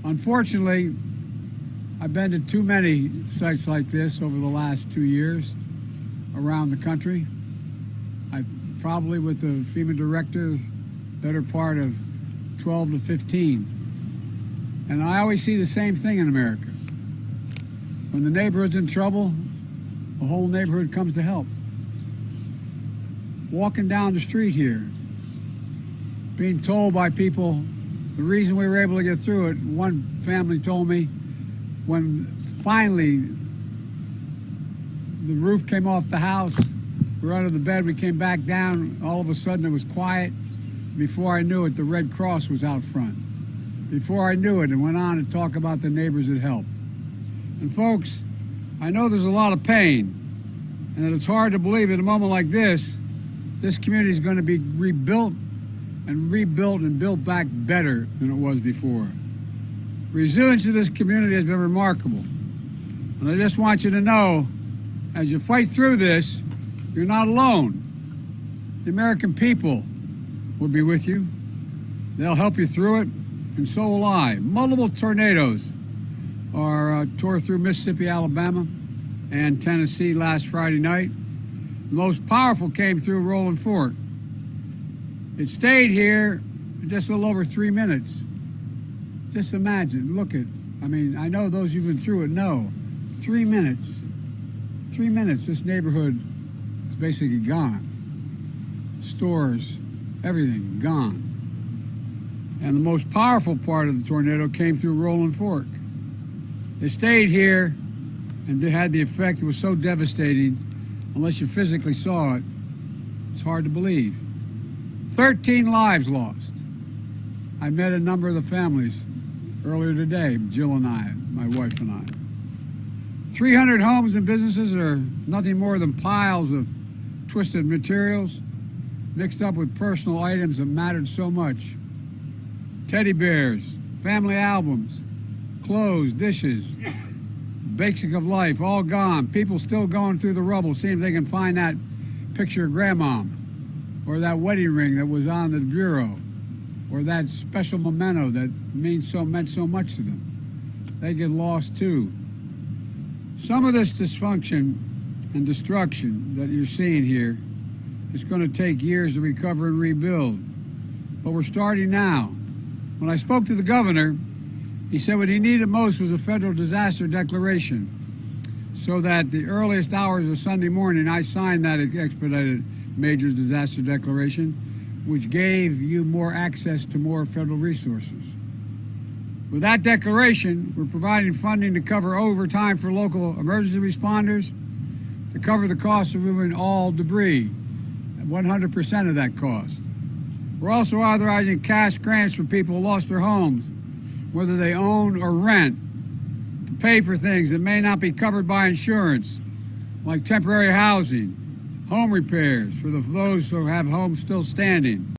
Unfortunately, I've been to too many sites like this over the last 2 years around the country. I probably, with the FEMA director, better part of 12 to 15. And I always see the same thing in America. When the neighborhood's in trouble, the whole neighborhood comes to help. Walking down the street here, being told by people the reason we were able to get through it, one family told me when finally the roof came off the house, we were under the bed, we came back down, all of a sudden it was quiet. Before I knew it, the Red Cross was out front. Before I knew it, went on to talk about the neighbors that helped. And folks, I know there's a lot of pain, and that it's hard to believe at a moment like this community is going to be rebuilt and built back better than it was before. Resilience of this community has been remarkable. And I just want you to know, as you fight through this, you're not alone. The American people will be with you. They'll help you through it, and so will I. Multiple tornadoes tore through Mississippi, Alabama, and Tennessee last Friday night. The most powerful came through Rolling Fork. It stayed here just a little over 3 minutes. Just imagine, look at, I know those who've been through it know, 3 minutes. 3 minutes, this neighborhood is basically gone. Stores, everything gone. And the most powerful part of the tornado came through Rolling Fork. It stayed here and it had the effect, it was so devastating, unless you physically saw it, it's hard to believe. 13 lives lost. I met a number of the families earlier today, Jill and I, my wife and I. 300 homes and businesses are nothing more than piles of twisted materials mixed up with personal items that mattered so much. Teddy bears, family albums, clothes, dishes, basics of life, all gone. People still going through the rubble, seeing if they can find that picture of Grandma, or that wedding ring that was on the bureau, or that special memento that meant so much to them. They get lost too. Some of this dysfunction and destruction that you're seeing here is going to take years to recover and rebuild. But we're starting now. When I spoke to the governor, he said what he needed most was a federal disaster declaration, so that the earliest hours of Sunday morning, I signed that expedited major disaster declaration, which gave you more access to more federal resources. With that declaration, we're providing funding to cover overtime for local emergency responders, to cover the cost of moving all debris, 100% of that cost. We're also authorizing cash grants for people who lost their homes, whether they own or rent, to pay for things that may not be covered by insurance, like temporary housing, home repairs for those who have homes still standing.